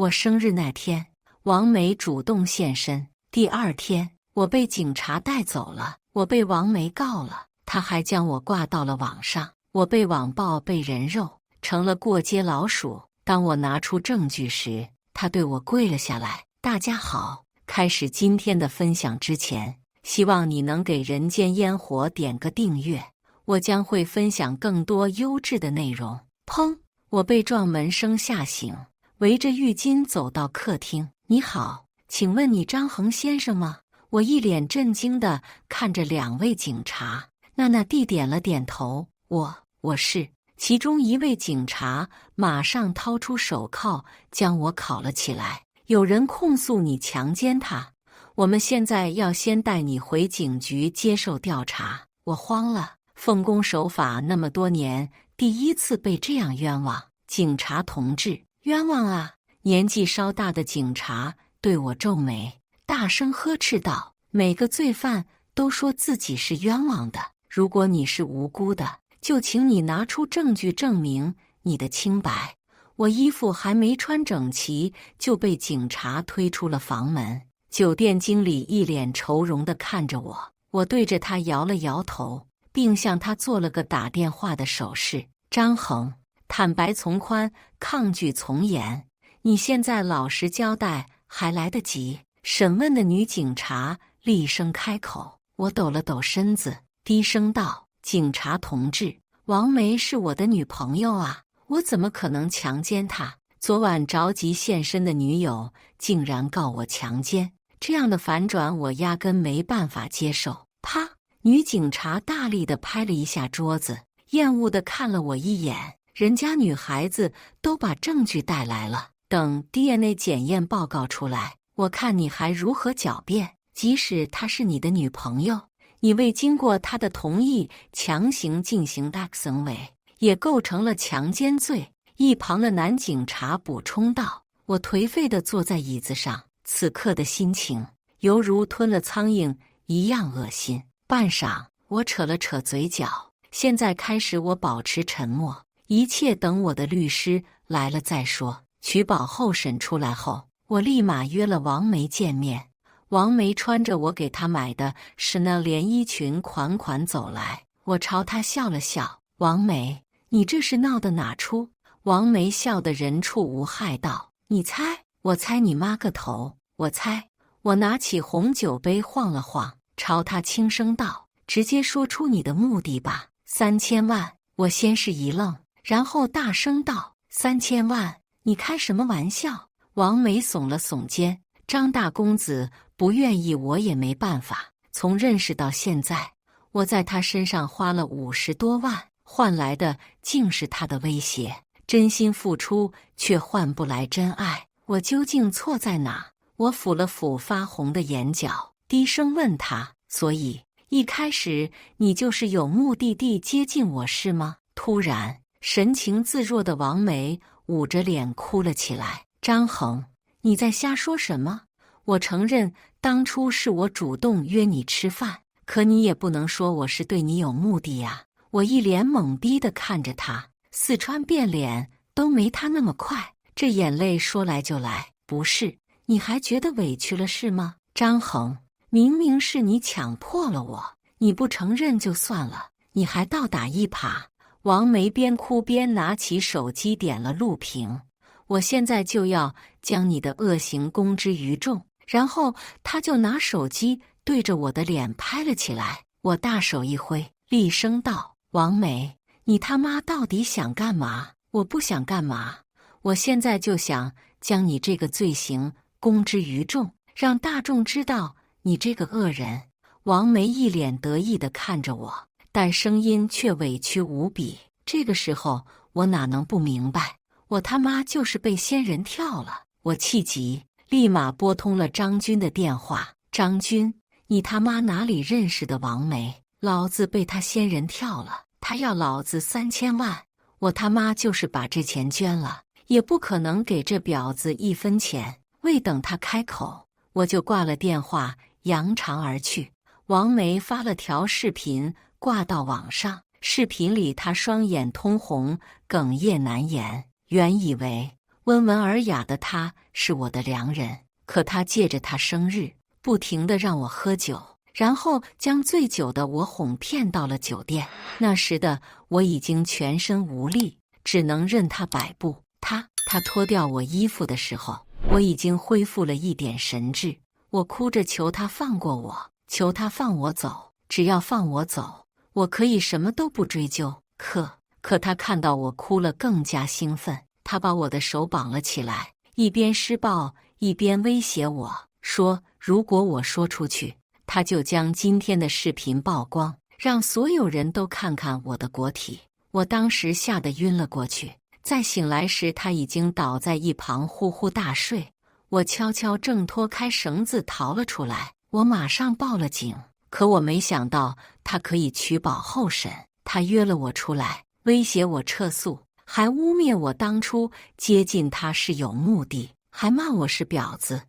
我生日那天，王梅主动现身。第二天，我被警察带走了，我被王梅告了，他还将我挂到了网上，我被网暴，被人肉，成了过街老鼠。当我拿出证据时，他对我跪了下来。大家好，开始今天的分享之前，希望你能给人间烟火点个订阅，我将会分享更多优质的内容。砰！我被撞门声吓醒，围着浴巾走到客厅。你好，请问你张恒先生吗？我一脸震惊地看着两位警察。娜娜地点了点头，我是。其中一位警察马上掏出手铐将我铐了起来。有人控诉你强奸他，我们现在要先带你回警局接受调查。我慌了，奉公守法那么多年，第一次被这样冤枉。警察同志，冤枉啊！年纪稍大的警察对我皱眉，大声呵斥道：每个罪犯都说自己是冤枉的，如果你是无辜的，就请你拿出证据证明你的清白。我衣服还没穿整齐，就被警察推出了房门。酒店经理一脸愁容地看着我，我对着他摇了摇头，并向他做了个打电话的手势。张恒，坦白从宽，抗拒从严，你现在老实交代还来得及。审问的女警察厉声开口。我抖了抖身子，低声道：警察同志，王梅是我的女朋友啊，我怎么可能强奸她？昨晚着急现身的女友竟然告我强奸，这样的反转我压根没办法接受。啪！女警察大力地拍了一下桌子，厌恶地看了我一眼。人家女孩子都把证据带来了，等 DNA 检验报告出来，我看你还如何狡辩。即使她是你的女朋友，你未经过她的同意强行进行的行为，也构成了强奸罪。一旁的男警察补充道。我颓废地坐在椅子上，此刻的心情犹如吞了苍蝇一样恶心。半晌，我扯了扯嘴角，现在开始我保持沉默，一切等我的律师来了再说。取保候审出来后，我立马约了王梅见面。王梅穿着我给她买的Chanel连衣裙款款走来，我朝她笑了笑。王梅，你这是闹的哪出？王梅笑得人畜无害道：你猜？我猜你妈个头！我猜。我拿起红酒杯晃了晃，朝她轻声道：直接说出你的目的吧。3000万。我先是一愣，然后大声道：3000万？你开什么玩笑？王梅耸了耸肩，张大公子不愿意我也没办法。从认识到现在，我在他身上花了50多万，换来的竟是他的威胁。真心付出却换不来真爱，我究竟错在哪？我抚了抚发红的眼角，低声问他：所以一开始你就是有目的地接近我是吗？突然，神情自若的王梅捂着脸哭了起来。张恒，你在瞎说什么？我承认当初是我主动约你吃饭，可你也不能说我是对你有目的呀。我一脸懵逼地看着他，四川变脸都没他那么快，这眼泪说来就来。不是，你还觉得委屈了是吗？张恒，明明是你强迫了我，你不承认就算了，你还倒打一耙。王梅边哭边拿起手机点了录屏。我现在就要将你的恶行公之于众。然后他就拿手机对着我的脸拍了起来。我大手一挥，厉声道：王梅，你他妈到底想干嘛？我不想干嘛，我现在就想将你这个罪行公之于众，让大众知道你这个恶人。王梅一脸得意地看着我，但声音却委屈无比。这个时候我哪能不明白，我他妈就是被仙人跳了。我气急，立马拨通了张军的电话。张军，你他妈哪里认识的王梅？老子被他仙人跳了，他要老子3000万，我他妈就是把这钱捐了，也不可能给这婊子1分钱。未等他开口，我就挂了电话，扬长而去。王梅发了条视频挂到网上，视频里她双眼通红，哽咽难言。原以为温文尔雅的他是我的良人，可他借着他生日，不停地让我喝酒，然后将醉酒的我哄骗到了酒店。那时的我已经全身无力，只能任他摆布。他脱掉我衣服的时候，我已经恢复了一点神智。我哭着求他放过我，求他放我走，只要放我走，我可以什么都不追究。可他看到我哭了，更加兴奋。他把我的手绑了起来，一边施暴一边威胁我说，如果我说出去，他就将今天的视频曝光，让所有人都看看我的裸体。我当时吓得晕了过去，再醒来时他已经倒在一旁呼呼大睡。我悄悄挣脱开绳子逃了出来，我马上报了警。可我没想到他可以取保候审，他约了我出来，威胁我撤诉，还污蔑我当初接近他是有目的，还骂我是婊子。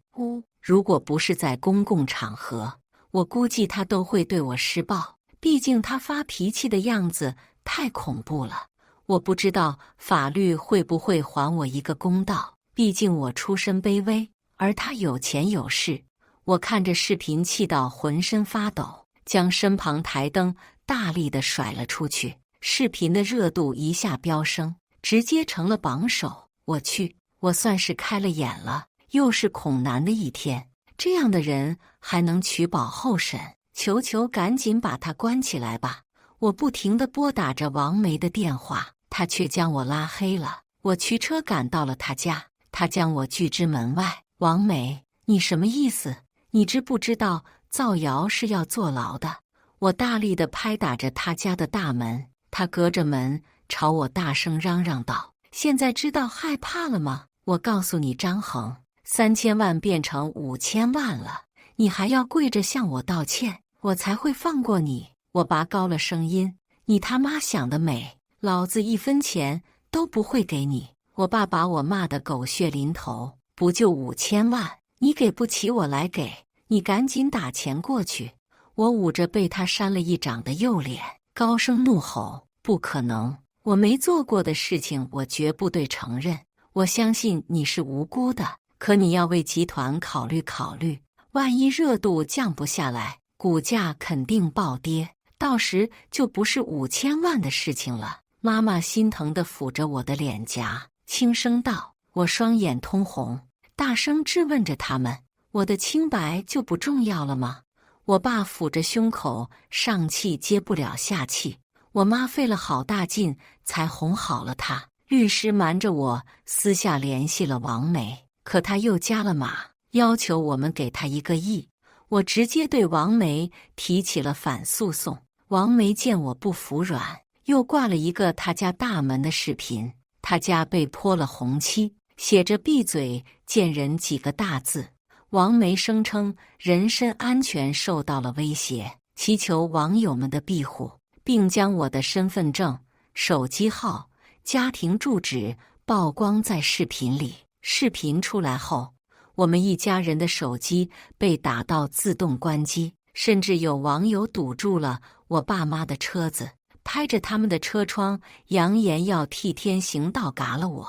如果不是在公共场合，我估计他都会对我施暴，毕竟他发脾气的样子太恐怖了。我不知道法律会不会还我一个公道，毕竟我出身卑微，而他有钱有势。我看着视频气到浑身发抖，将身旁台灯大力地甩了出去。视频的热度一下飙升，直接成了榜首。我去，我算是开了眼了，又是恐男的一天。这样的人还能取保候审？求求赶紧把他关起来吧！我不停地拨打着王梅的电话，他却将我拉黑了。我驱车赶到了他家，他将我拒之门外。王梅，你什么意思？你知不知道造谣是要坐牢的？我大力地拍打着他家的大门，他隔着门朝我大声嚷嚷道：现在知道害怕了吗？我告诉你张恒，3000万变成5000万了，你还要跪着向我道歉，我才会放过你。我拔高了声音，你他妈想得美，老子1分钱都不会给你。我爸把我骂得狗血淋头，不就5000万，你给不起我来给，你赶紧打钱过去。我捂着被他扇了一掌的右脸，高声怒吼，不可能，我没做过的事情我绝不对承认。我相信你是无辜的，可你要为集团考虑考虑，万一热度降不下来，股价肯定暴跌，到时就不是5000万的事情了。妈妈心疼地抚着我的脸颊，轻声道。我双眼通红，大声质问着他们，我的清白就不重要了吗？我爸抚着胸口，上气接不了下气。我妈费了好大劲才哄好了他。律师瞒着我私下联系了王梅，可他又加了码，要求我们给他1个亿。我直接对王梅提起了反诉讼。王梅见我不服软，又挂了一个他家大门的视频，他家被泼了红漆，写着闭嘴贱人几个大字。王梅声称人身安全受到了威胁，祈求网友们的庇护，并将我的身份证、手机号、家庭住址曝光在视频里。视频出来后，我们一家人的手机被打到自动关机，甚至有网友堵住了我爸妈的车子，拍着他们的车窗，扬言要替天行道嘎了我。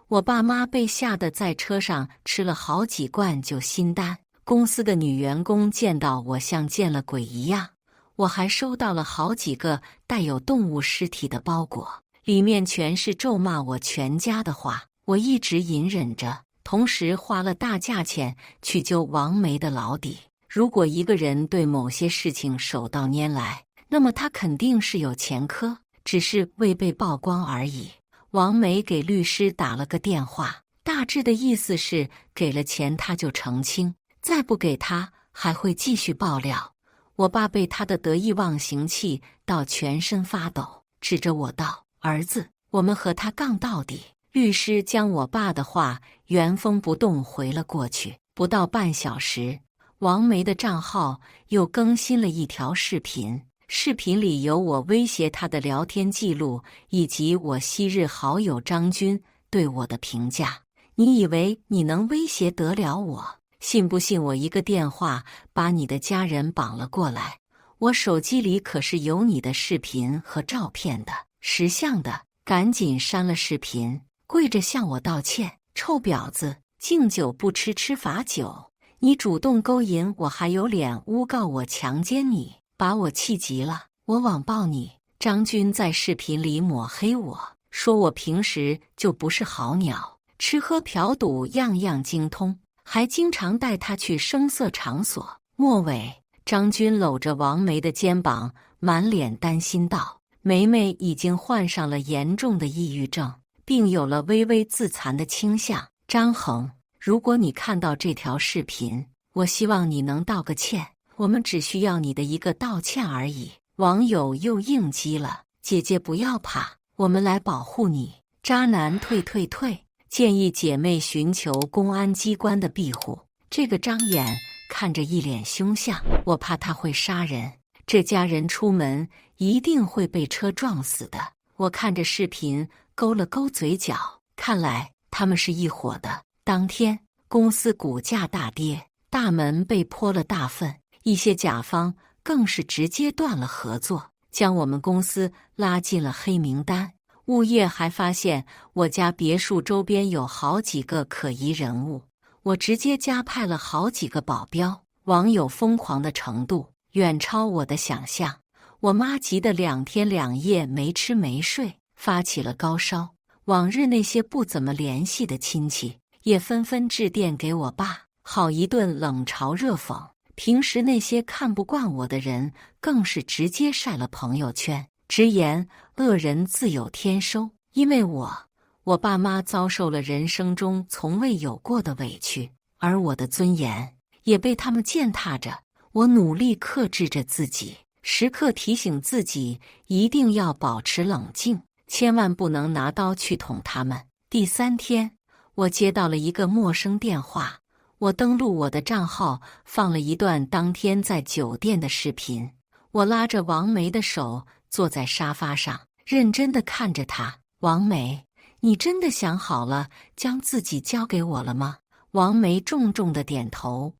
我爸妈被吓得在车上吃了好几罐酒心丹。公司的女员工见到我像见了鬼一样。我还收到了好几个带有动物尸体的包裹，里面全是咒骂我全家的话。我一直隐忍着，同时花了大价钱去救王梅的老底。如果一个人对某些事情手到拈来，那么他肯定是有前科，只是未被曝光而已。王梅给律师打了个电话，大致的意思是给了钱他就澄清，再不给他还会继续爆料。我爸被他的得意忘形气到全身发抖，指着我道：儿子，我们和他杠到底。律师将我爸的话原封不动回了过去。不到半小时，王梅的账号又更新了一条视频，视频里有我威胁他的聊天记录，以及我昔日好友张军对我的评价。你以为你能威胁得了我？信不信我一个电话把你的家人绑了过来？我手机里可是有你的视频和照片的，识相的赶紧删了视频，跪着向我道歉。臭婊子，敬酒不吃吃罚酒。你主动勾引我，还有脸诬告我强奸你，把我气急了，我网暴你。张军在视频里抹黑我，说我平时就不是好鸟，吃喝嫖赌样样精通，还经常带他去声色场所。末尾，张军搂着王梅的肩膀，满脸担心道：梅梅已经患上了严重的抑郁症，并有了微微自残的倾向。张恒，如果你看到这条视频，我希望你能道个歉，我们只需要你的一个道歉而已。网友又应激了：姐姐不要怕，我们来保护你。渣男退退退，建议姐妹寻求公安机关的庇护。这个张眼看着一脸凶相，我怕他会杀人，这家人出门一定会被车撞死的。我看着视频勾了勾嘴角，看来他们是一伙的。当天公司股价大跌，大门被泼了大粪，一些甲方更是直接断了合作，将我们公司拉进了黑名单。物业还发现我家别墅周边有好几个可疑人物，我直接加派了好几个保镖。网友疯狂的程度远超我的想象，我妈急得2天2夜没吃没睡，发起了高烧。往日那些不怎么联系的亲戚也纷纷致电给我爸，好一顿冷嘲热讽。平时那些看不惯我的人更是直接晒了朋友圈，直言恶人自有天收。因为我爸妈遭受了人生中从未有过的委屈，而我的尊严也被他们践踏着。我努力克制着自己，时刻提醒自己一定要保持冷静，千万不能拿刀去捅他们。第3天，我接到了一个陌生电话，我登录我的账号，放了一段当天在酒店的视频。我拉着王梅的手，坐在沙发上，认真地看着她。王梅，你真的想好了，将自己交给我了吗？王梅重重地点头。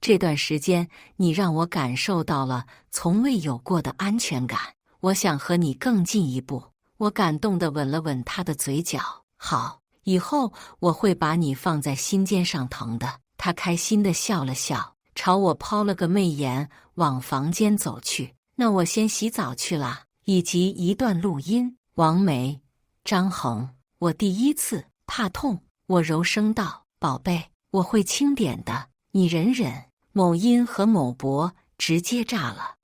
这段时间，你让我感受到了从未有过的安全感。我想和你更进一步。我感动地吻了吻她的嘴角。好，以后我会把你放在心尖上疼的。她开心地笑了笑，朝我抛了个媚眼，往房间走去。那我先洗澡去了。以及一段录音。王梅，张恒，我第一次怕痛。我柔声道：宝贝，我会轻点的，你忍忍。某音和某博直接炸了，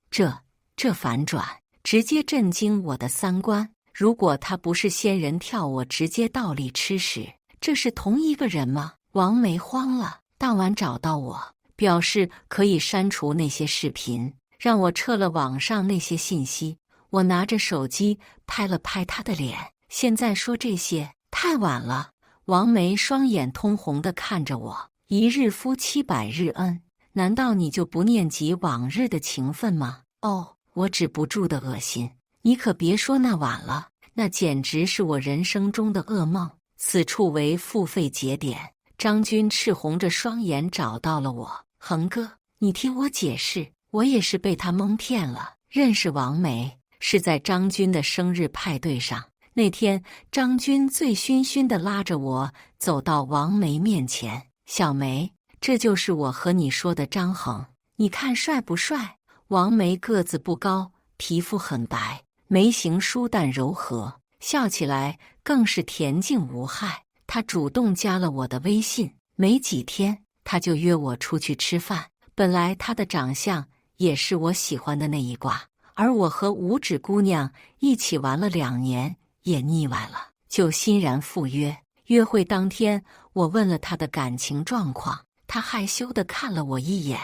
这反转直接震惊我的三观。如果他不是仙人跳，我直接倒立吃屎。这是同一个人吗？王梅慌了，当晚找到我，表示可以删除那些视频，让我撤了网上那些信息。我拿着手机拍了拍他的脸，现在说这些太晚了。王梅双眼通红地看着我，一日夫妻百日恩，难道你就不念及往日的情分吗？哦，我止不住的恶心。你可别说那晚了，那简直是我人生中的噩梦。此处为付费节点。张军赤红着双眼找到了我。恒哥，你听我解释，我也是被他蒙骗了。认识王梅是在张军的生日派对上，那天张军醉醺醺地拉着我走到王梅面前。小梅，这就是我和你说的张恒，你看帅不帅？王梅个子不高，皮肤很白，眉形疏淡柔和，笑起来更是恬静无害。她主动加了我的微信，没几天她就约我出去吃饭。本来她的长相也是我喜欢的那一挂，而我和五指姑娘一起玩了2年，也腻歪了，就欣然赴约。约会当天，我问了她的感情状况，她害羞地看了我一眼。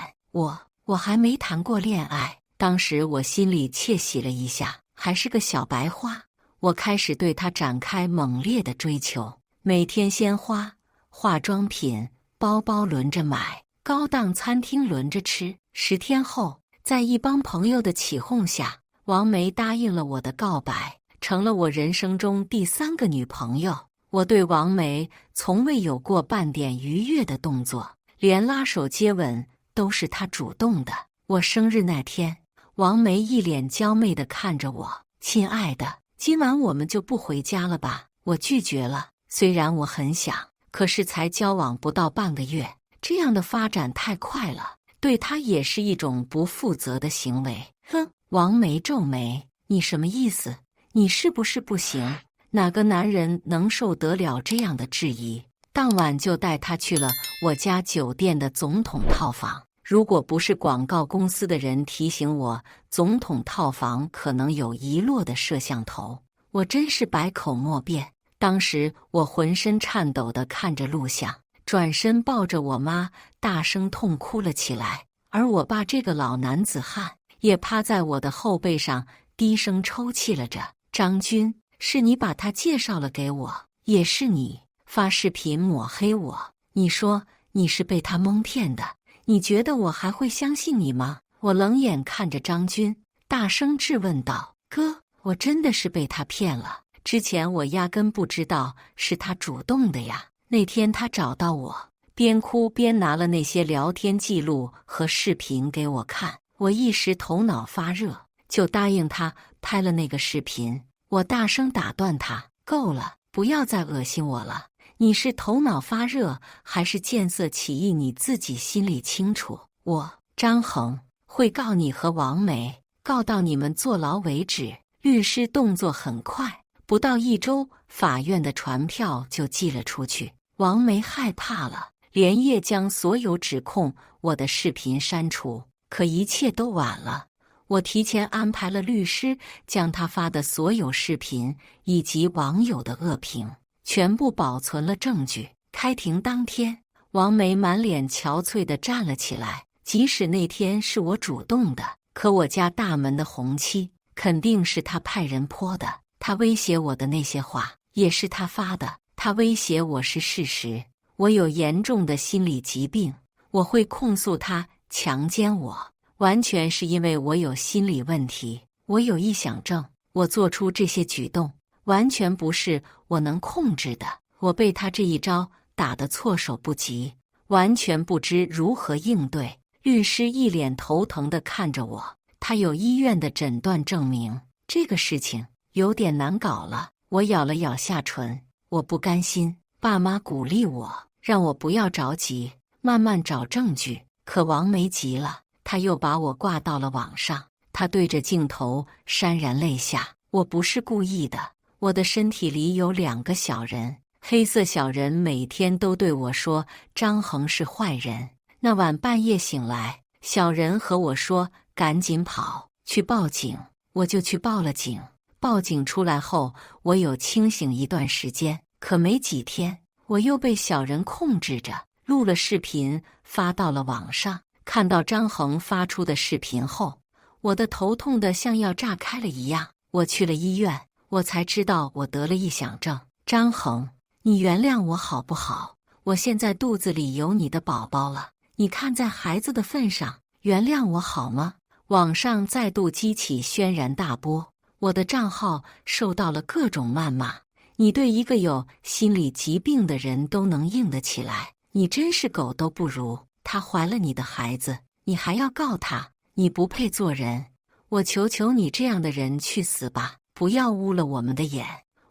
我还没谈过恋爱，当时我心里窃喜了一下，还是个小白花。我开始对她展开猛烈的追求，每天鲜花、化妆品、包包轮着买，高档餐厅轮着吃。10天后，在一帮朋友的起哄下，王梅答应了我的告白，成了我人生中第3个女朋友。我对王梅从未有过半点愉悦的动作，连拉手接吻都是她主动的。我生日那天，王梅一脸娇媚地看着我：亲爱的，今晚我们就不回家了吧？我拒绝了，虽然我很想，可是才交往不到半个月，这样的发展太快了，对他也是一种不负责的行为。哼！王梅皱眉，你什么意思？你是不是不行？哪个男人能受得了这样的质疑？当晚就带他去了我家酒店的总统套房。如果不是广告公司的人提醒我，总统套房可能有遗落的摄像头，我真是百口莫辩。当时我浑身颤抖地看着录像，转身抱着我妈，大声痛哭了起来。而我爸这个老男子汉也趴在我的后背上，低声抽泣了着。张军，是你把他介绍了给我，也是你发视频抹黑我。你说你是被他蒙骗的，你觉得我还会相信你吗？我冷眼看着张军，大声质问道：哥，我真的是被他骗了。之前我压根不知道是他主动的呀。那天他找到我，边哭边拿了那些聊天记录和视频给我看，我一时头脑发热，就答应他拍了那个视频。我大声打断他：够了，不要再恶心我了。你是头脑发热还是见色起意，你自己心里清楚。我张恒会告你和王梅，告到你们坐牢为止。律师动作很快，不到1周，法院的传票就寄了出去。王梅害怕了，连夜将所有指控我的视频删除。可一切都晚了，我提前安排了律师，将他发的所有视频以及网友的恶评全部保存了证据。开庭当天，王梅满脸憔悴地站了起来。即使那天是我主动的，可我家大门的红漆肯定是他派人泼的。他威胁我的那些话也是他发的，他威胁我是事实。我有严重的心理疾病，我会控诉他强奸我，完全是因为我有心理问题，我有臆想症。我做出这些举动完全不是我能控制的。我被他这一招打得措手不及，完全不知如何应对。律师一脸头疼地看着我，他有医院的诊断证明，这个事情有点难搞了。我咬了咬下唇，我不甘心。爸妈鼓励我，让我不要着急，慢慢找证据。可王梅急了，他又把我挂到了网上。他对着镜头潸然泪下。我不是故意的，我的身体里有2个小人，黑色小人每天都对我说张恒是坏人。那晚半夜醒来，小人和我说赶紧跑，去报警。我就去报了警。报警出来后，我有清醒一段时间，可没几天，我又被小人控制着，录了视频发到了网上。看到张恒发出的视频后，我的头痛得像要炸开了一样。我去了医院，我才知道我得了臆想症。张恒，你原谅我好不好？我现在肚子里有你的宝宝了，你看在孩子的份上，原谅我好吗？网上再度激起轩然大波，我的账号受到了各种谩骂。你对一个有心理疾病的人都能硬得起来，你真是狗都不如。她怀了你的孩子，你还要告她，你不配做人。我求求你这样的人去死吧，不要污了我们的眼。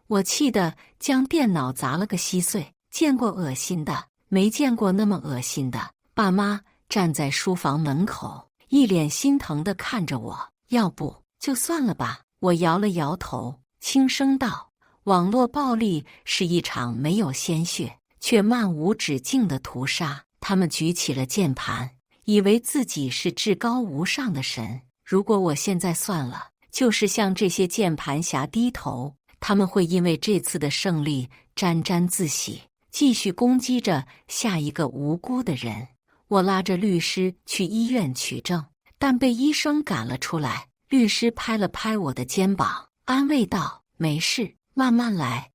我气得将电脑砸了个稀碎。见过恶心的，没见过那么恶心的。爸妈站在书房门口，一脸心疼地看着我。要不就算了吧。我摇了摇头，轻声道：网络暴力是一场没有鲜血却漫无止境的屠杀。他们举起了键盘，以为自己是至高无上的神。如果我现在算了，就是向这些键盘侠低头，他们会因为这次的胜利沾沾自喜，继续攻击着下一个无辜的人。我拉着律师去医院取证，但被医生赶了出来。律师拍了拍我的肩膀，安慰道：没事，慢慢来。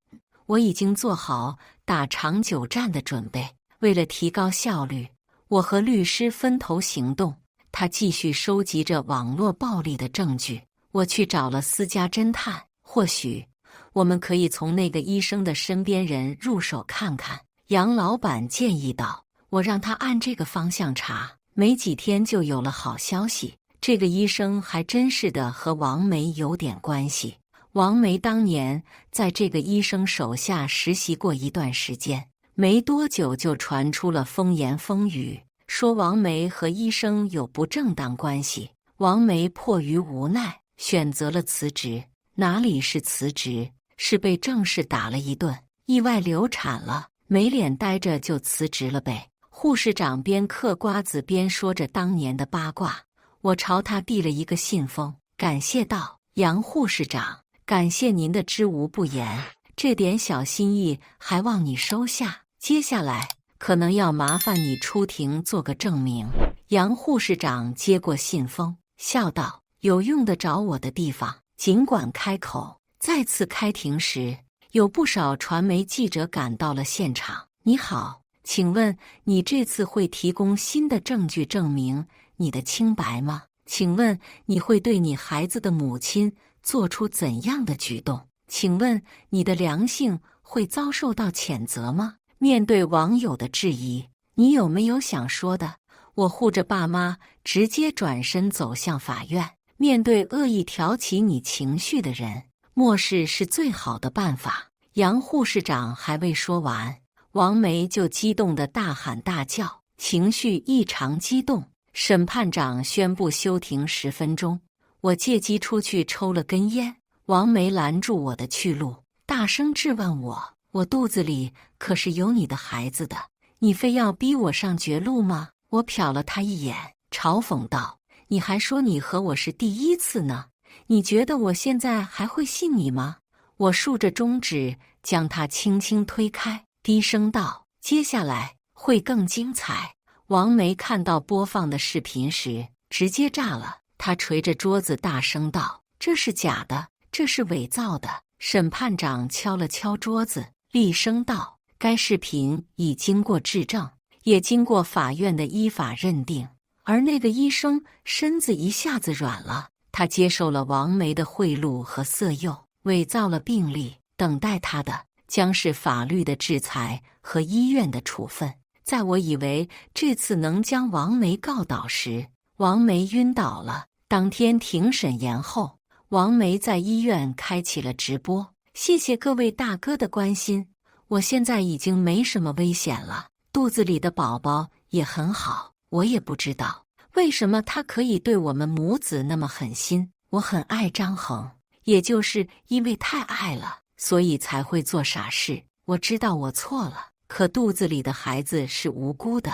我已经做好打长久战的准备。为了提高效率，我和律师分头行动。他继续收集着网络暴力的证据，我去找了私家侦探。或许我们可以从那个医生的身边人入手看看。杨老板建议道。我让他按这个方向查，没几天就有了好消息。这个医生还真是的和王梅有点关系。王梅当年在这个医生手下实习过一段时间，没多久就传出了风言风语，说王梅和医生有不正当关系。王梅迫于无奈，选择了辞职。哪里是辞职，是被正式打了一顿。意外流产了，没脸待着就辞职了呗。护士长边嗑瓜子边说着当年的八卦。我朝他递了一个信封，感谢道：“杨护士长，感谢您的知无不言，这点小心意还望你收下。接下来可能要麻烦你出庭做个证明。”杨护士长接过信封，笑道：“有用得着我的地方，尽管开口。”再次开庭时，有不少传媒记者赶到了现场。你好，请问你这次会提供新的证据证明你的清白吗？请问你会对你孩子的母亲做出怎样的举动？请问你的良心会遭受到谴责吗？面对网友的质疑，你有没有想说的？我护着爸妈，直接转身走向法院。面对恶意挑起你情绪的人，漠视是最好的办法。杨护士长还未说完，王梅就激动地大喊大叫，情绪异常激动。审判长宣布休庭10分钟。我借机出去抽了根烟，王梅拦住我的去路，大声质问我：“我肚子里可是有你的孩子的，你非要逼我上绝路吗？”我瞟了他一眼，嘲讽道：“你还说你和我是第一次呢？你觉得我现在还会信你吗？”我竖着中指将他轻轻推开，低声道：“接下来会更精彩。”王梅看到播放的视频时，直接炸了。她捶着桌子大声道：“这是假的，这是伪造的！”审判长敲了敲桌子，厉声道：“该视频已经过质证，也经过法院的依法认定。”而那个医生身子一下子软了，他接受了王梅的贿赂和色诱，伪造了病历，等待他的将是法律的制裁和医院的处分。在我以为这次能将王梅告倒时，王梅晕倒了。当天庭审延后，王梅在医院开启了直播。谢谢各位大哥的关心，我现在已经没什么危险了，肚子里的宝宝也很好。我也不知道为什么他可以对我们母子那么狠心。我很爱张恒，也就是因为太爱了，所以才会做傻事。我知道我错了，可肚子里的孩子是无辜的，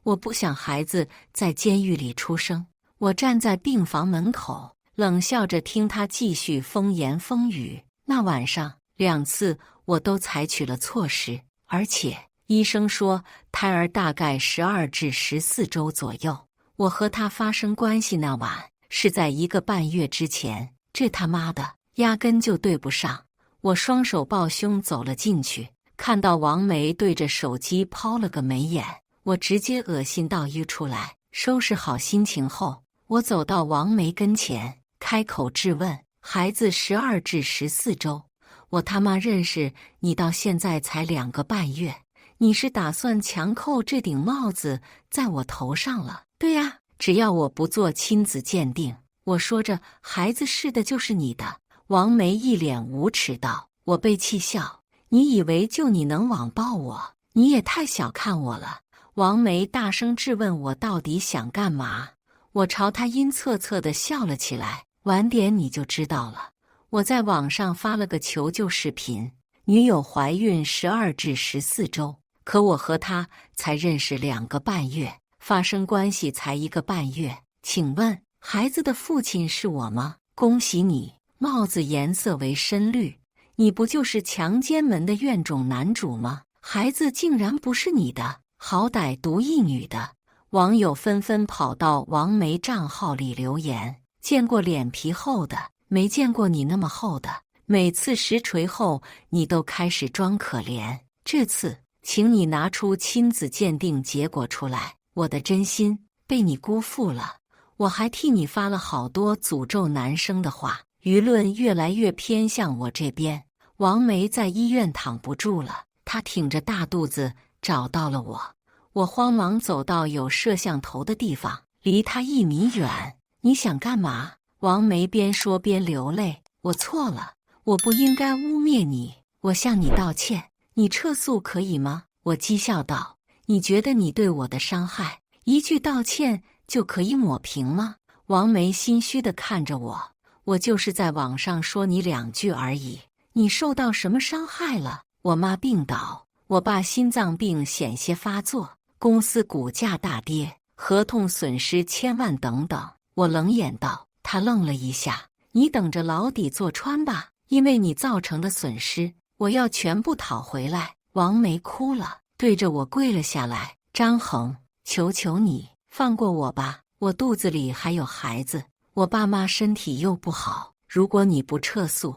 我不想孩子在监狱里出生。我站在病房门口，冷笑着听他继续风言风语。那晚上2次我都采取了措施，而且医生说胎儿大概12至14周左右。我和他发生关系那晚是在1个半月之前，这他妈的压根就对不上。我双手抱胸走了进去，看到王梅对着手机抛了个眉眼，我直接恶心到溢出来。收拾好心情后，我走到王梅跟前，开口质问：“孩子12至14周，我他妈认识你到现在才2个半月，你是打算强扣这顶帽子在我头上了？”“对呀，只要我不做亲子鉴定。”我说着，孩子是的就是你的。王梅一脸无耻道。我被气笑：“你以为就你能网暴我？你也太小看我了。”王梅大声质问我到底想干嘛。我朝他阴恻恻地笑了起来：“晚点你就知道了。”我在网上发了个求救视频，女友怀孕12至14周，可我和她才认识2个半月，发生关系才1个半月。请问孩子的父亲是我吗？恭喜你，帽子颜色为深绿，你不就是强奸门的怨种男主吗？孩子竟然不是你的，好歹独一女的。网友纷纷跑到王梅账号里留言：“见过脸皮厚的，没见过你那么厚的。每次实锤后，你都开始装可怜。这次，请你拿出亲子鉴定结果出来。我的真心被你辜负了。我还替你发了好多诅咒男生的话。”舆论越来越偏向我这边。王梅在医院躺不住了，她挺着大肚子找到了我。我慌忙走到有摄像头的地方，离他1米远。“你想干嘛？”王梅边说边流泪。“我错了，我不应该污蔑你，我向你道歉，你撤诉可以吗？”我讥笑道：“你觉得你对我的伤害，一句道歉就可以抹平吗？”王梅心虚地看着我：“我就是在网上说你2句而已，你受到什么伤害了？”我妈病倒，我爸心脏病险些发作，公司股价大跌，合同损失1000万等等。我冷眼道。他愣了一下：“你等着牢底坐穿吧，因为你造成的损失，我要全部讨回来。”王梅哭了，对着我跪了下来：“张恒，求求你放过我吧，我肚子里还有孩子，我爸妈身体又不好，如果你不撤诉，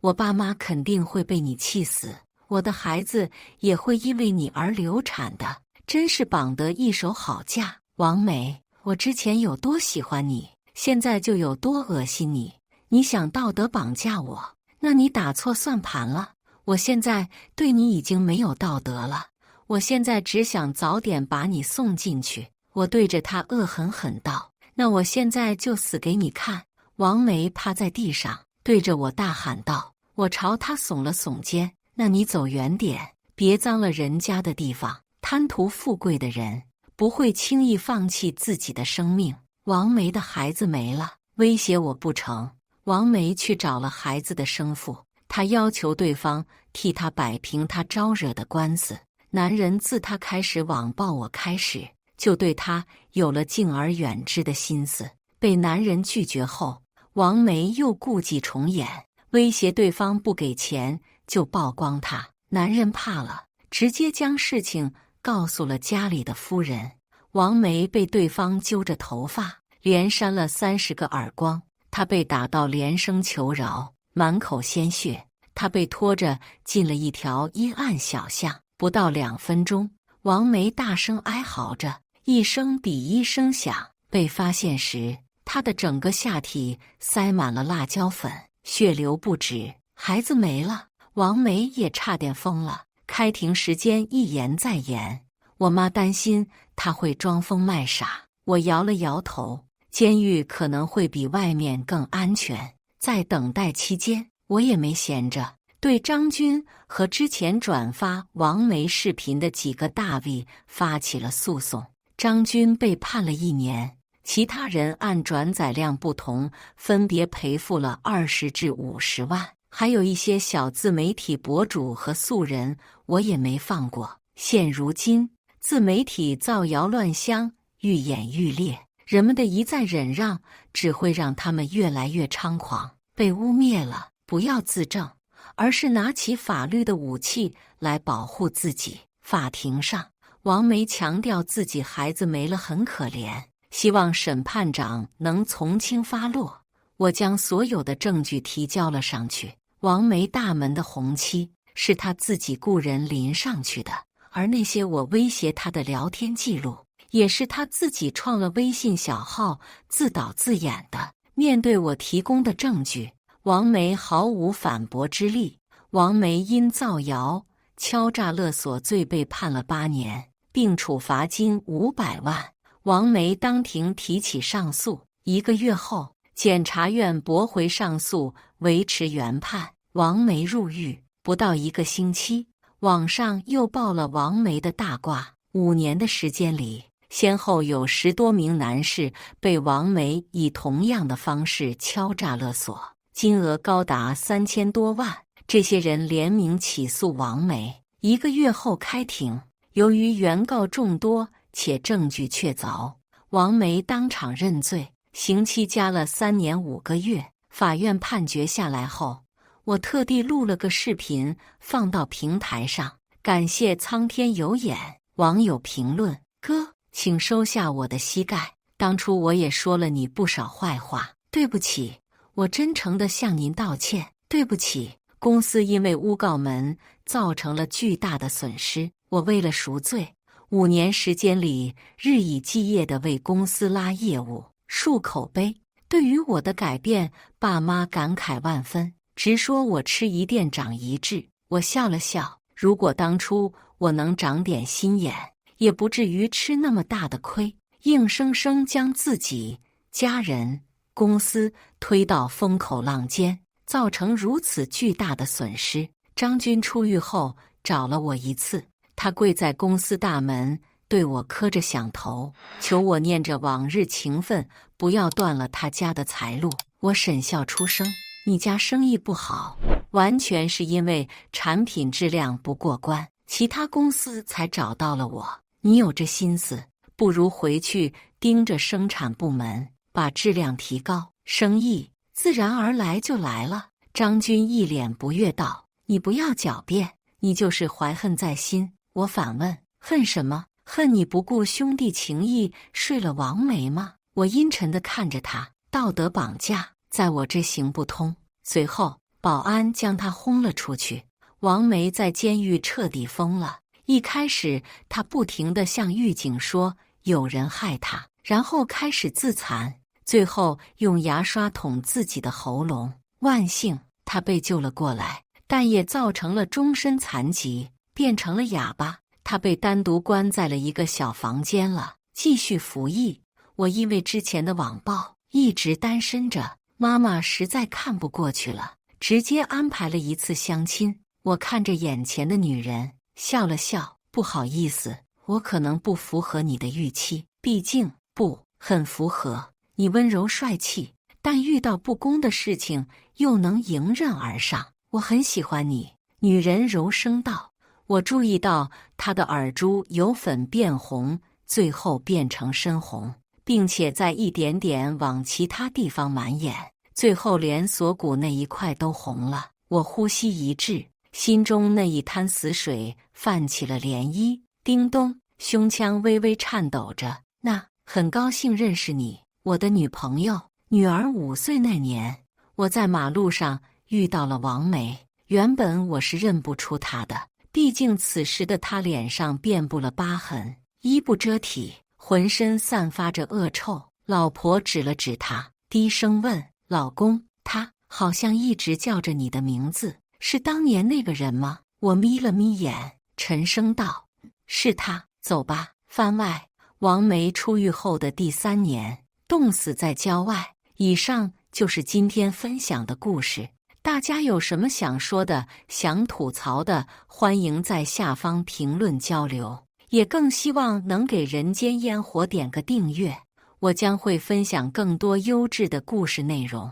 我爸妈肯定会被你气死，我的孩子也会因为你而流产的，真是绑得一手好架。王梅，我之前有多喜欢你，现在就有多恶心你。你想道德绑架我，那你打错算盘了。我现在对你已经没有道德了，我现在只想早点把你送进去。”我对着他恶狠狠道：“那我现在就死给你看！”王梅趴在地上，对着我大喊道。我朝他耸了耸肩：“那你走远点，别脏了人家的地方。贪图富贵的人不会轻易放弃自己的生命。”王梅的孩子没了，威胁我不成。王梅去找了孩子的生父，他要求对方替他摆平他招惹的官司。男人自他开始网暴我开始，就对他有了敬而远之的心思。被男人拒绝后，王梅又故伎重演，威胁对方不给钱就曝光他。男人怕了，直接将事情告诉了家里的夫人。王梅被对方揪着头发，连扇了30个耳光，她被打到连声求饶，满口鲜血。她被拖着进了一条阴暗小巷，不到2分钟，王梅大声哀嚎着，一声比一声响。被发现时，她的整个下体塞满了辣椒粉，血流不止。孩子没了，王梅也差点疯了。开庭时间一延再延，我妈担心她会装疯卖傻，我摇了摇头。监狱可能会比外面更安全。在等待期间，我也没闲着，对张军和之前转发王梅视频的几个大 V 发起了诉讼。张军被判了1年，其他人按转载量不同，分别赔付了20至50万。还有一些小自媒体博主和素人，我也没放过。现如今，自媒体造谣乱香愈演愈烈，人们的一再忍让只会让他们越来越猖狂。被污蔑了，不要自证，而是拿起法律的武器来保护自己。法庭上，王梅强调自己孩子没了很可怜，希望审判长能从轻发落。我将所有的证据提交了上去。王梅大门的红漆是他自己雇人淋上去的，而那些我威胁他的聊天记录，也是他自己创了微信小号自导自演的。面对我提供的证据，王梅毫无反驳之力。王梅因造谣、敲诈勒索罪被判了8年，并处罚金500万。王梅当庭提起上诉，1个月后，检察院驳回上诉，维持原判。王梅入狱不到1个星期，网上又爆了王梅的大瓜。5年的时间里，先后有10多名男士被王梅以同样的方式敲诈勒索，金额高达3000多万。这些人联名起诉王梅，1个月后开庭。由于原告众多且证据确凿，王梅当场认罪，刑期加了3年5个月。法院判决下来后，我特地录了个视频放到平台上，感谢苍天有眼。网友评论：哥，请收下我的膝盖，当初我也说了你不少坏话，对不起，我真诚地向您道歉，对不起。公司因为诬告门造成了巨大的损失，我为了赎罪，5年时间里日以继夜地为公司拉业务、树口碑。对于我的改变，爸妈感慨万分，直说我吃一堑长一智。我笑了笑，如果当初我能长点心眼，也不至于吃那么大的亏，硬生生将自己、家人、公司推到风口浪尖，造成如此巨大的损失。张军出狱后找了我一次，他跪在公司大门，对我磕着响头，求我念着往日情分，不要断了他家的财路。我沈笑出声：你家生意不好，完全是因为产品质量不过关，其他公司才找到了我。你有这心思，不如回去盯着生产部门，把质量提高，生意自然而来就来了。张军一脸不悦道：你不要狡辩，你就是怀恨在心。我反问：恨什么？恨你不顾兄弟情义睡了王梅吗？我阴沉地看着他，道德绑架在我这行不通。随后保安将他轰了出去。王梅在监狱彻底疯了。一开始他不停地向狱警说有人害他，然后开始自残，最后用牙刷捅自己的喉咙。万幸他被救了过来，但也造成了终身残疾，变成了哑巴。他被单独关在了一个小房间了，继续服役。我因为之前的网暴一直单身着，妈妈实在看不过去了，直接安排了一次相亲。我看着眼前的女人笑了笑，不好意思，我可能不符合你的预期，毕竟不很符合。你温柔帅气，但遇到不公的事情又能迎刃而上，我很喜欢你。女人柔声道。我注意到她的耳珠由粉变红，最后变成深红，并且在一点点往其他地方蔓延，最后连锁骨那一块都红了。我呼吸一滞，心中那一滩死水泛起了涟漪。叮咚，胸腔微微颤抖着。那很高兴认识你，我的女朋友。女儿5岁那年，我在马路上遇到了王梅。原本我是认不出她的，毕竟此时的她脸上遍布了疤痕，衣不遮体，浑身散发着恶臭。老婆指了指她，低声问：老公，他好像一直叫着你的名字，是当年那个人吗？我眯了眯眼，沉声道：是他。走吧。番外：王梅出狱后的第3年，冻死在郊外。以上就是今天分享的故事。大家有什么想说的、想吐槽的，欢迎在下方评论交流。也更希望能给人间烟火点个订阅，我将会分享更多优质的故事内容。